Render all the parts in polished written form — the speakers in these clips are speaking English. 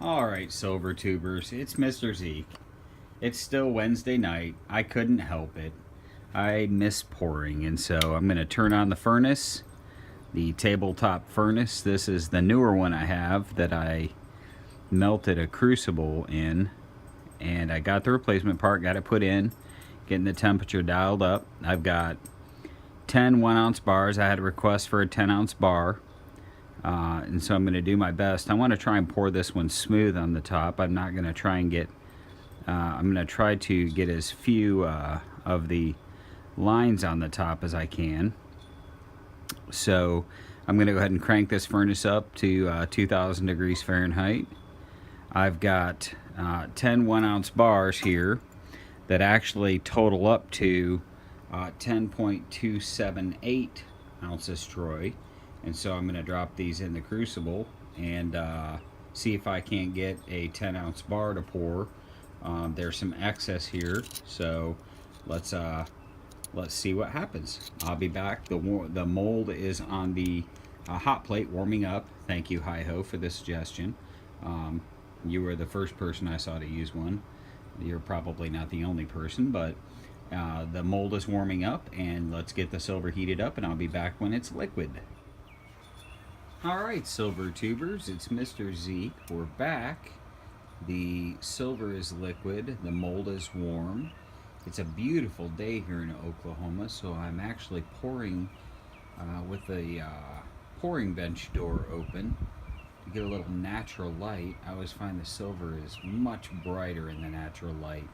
Alright, Silver Tubers, it's Mr. Zeke. It's still Wednesday night. I couldn't help it. I miss pouring, and so I'm going to turn on the furnace, the tabletop furnace. This is the newer one I have that I melted a crucible in, and I got the replacement part, got it put in, getting the temperature dialed up. I've got 10 1-ounce bars. I had a request for a 10-ounce bar. And so I'm going to do my best. I want to try and pour this one smooth on the top. I'm not going to try and get, I'm going to try to get as few of the lines on the top as I can. So I'm going to go ahead and crank this furnace up to 2000 degrees Fahrenheit. I've got 10 1-ounce bars here that actually total up to 10.278 ounces troy. And so I'm going to drop these in the crucible and see if I can't get a 10-ounce bar to pour. There's some excess here, so let's see what happens. I'll be back. The mold is on the hot plate warming up. Thank you, Hi-Ho, for the suggestion. You were the first person I saw to use one. You're probably not the only person, but the mold is warming up, and let's get the silver heated up, and I'll be back when it's liquid. Alright, Silver Tubers, it's Mr. Zeke. We're back. The silver is liquid, the mold is warm. It's a beautiful day here in Oklahoma, so I'm actually pouring with the pouring bench door open to get a little natural light. I always find the silver is much brighter in the natural light.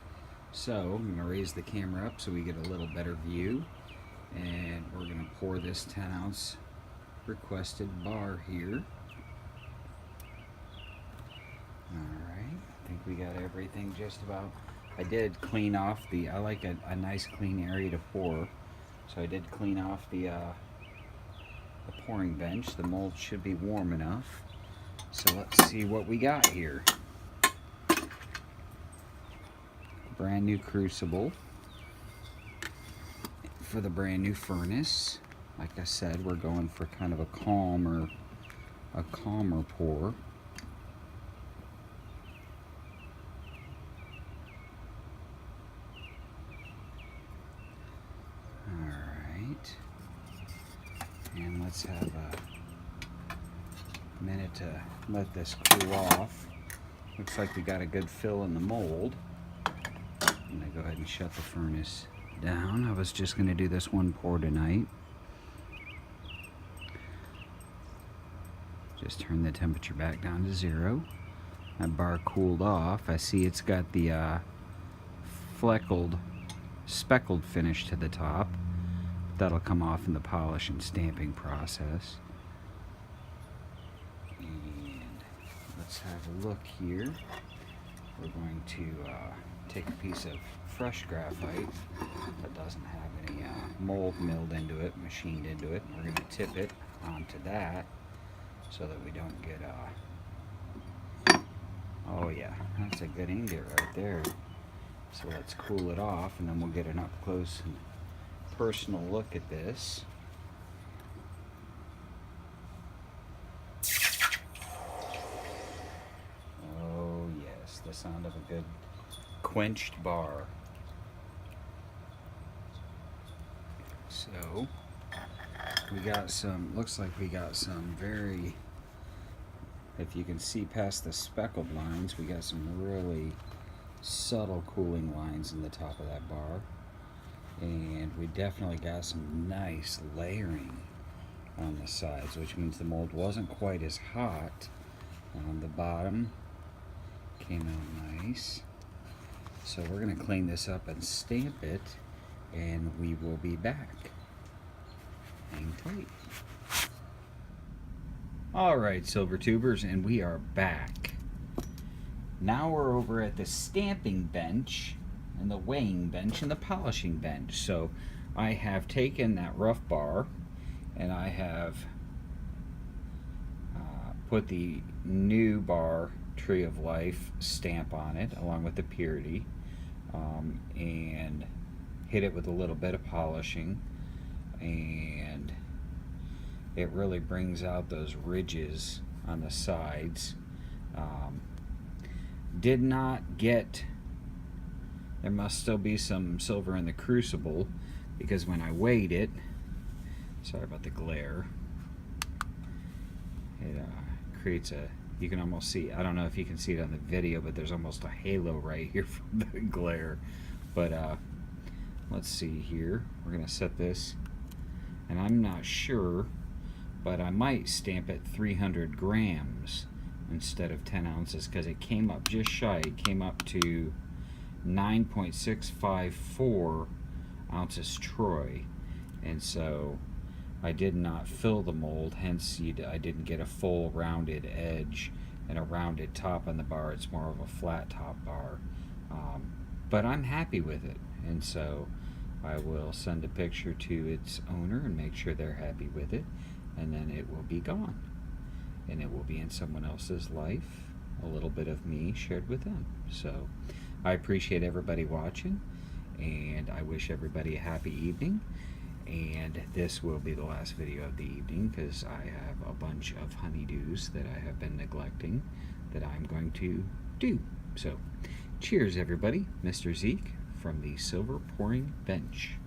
So I'm going to raise the camera up so we get a little better view, and we're going to pour this 10-ounce requested bar here. Alright, I think we got everything just about. I did clean off I like a nice clean area to pour, so I did clean off the pouring bench. The mold should be warm enough, so let's see what we got here. Brand new crucible for the brand new furnace. Like I said, we're going for kind of a calmer pour. Alright. And let's have a minute to let this cool off. Looks like we got a good fill in the mold. I'm going to go ahead and shut the furnace down. I was just going to do this one pour tonight. Just turn the temperature back down to 0. That bar cooled off. I see it's got the speckled finish to the top. That'll come off in the polish and stamping process. And let's have a look here. We're going to take a piece of fresh graphite that doesn't have any mold milled into it, machined into it. We're going to tip it onto that, so that we don't get oh yeah, that's a good ingot right there. So let's cool it off, and then we'll get an up close and personal look at this. Oh yes, the sound of a good quenched bar. So we got some, looks like we got some very, if you can see past the speckled lines, we got some really subtle cooling lines in the top of that bar. And we definitely got some nice layering on the sides, which means the mold wasn't quite as hot. On the bottom came out nice. So we're going to clean this up and stamp it, and we will be back. Hang tight. Alright, Silver Tubers, and we are back. Now we're over at the stamping bench and the weighing bench and the polishing bench. So I have taken that rough bar and I have put the new bar Tree of Life stamp on it along with the purity, and hit it with a little bit of polishing, and it really brings out those ridges on the sides. did not get, there must still be some silver in the crucible, because when I weighed it, sorry about the glare, it creates a, you can almost see, I don't know if you can see it on the video, but there's almost a halo right here from the glare. But let's see here, we're gonna set this, and I'm not sure, but I might stamp it 300 grams instead of 10 ounces, because it came up just shy, it came up to 9.654 ounces troy, and so I did not fill the mold, hence I didn't get a full rounded edge and a rounded top on the bar. It's more of a flat top bar, but I'm happy with it, and so I will send a picture to its owner and make sure they're happy with it, and then it will be gone, and it will be in someone else's life, a little bit of me shared with them. So I appreciate everybody watching, and I wish everybody a happy evening. And this will be the last video of the evening, because I have a bunch of honeydews that I have been neglecting that I'm going to do. So cheers everybody, Mr. Zeke from the Silver Pouring Bench.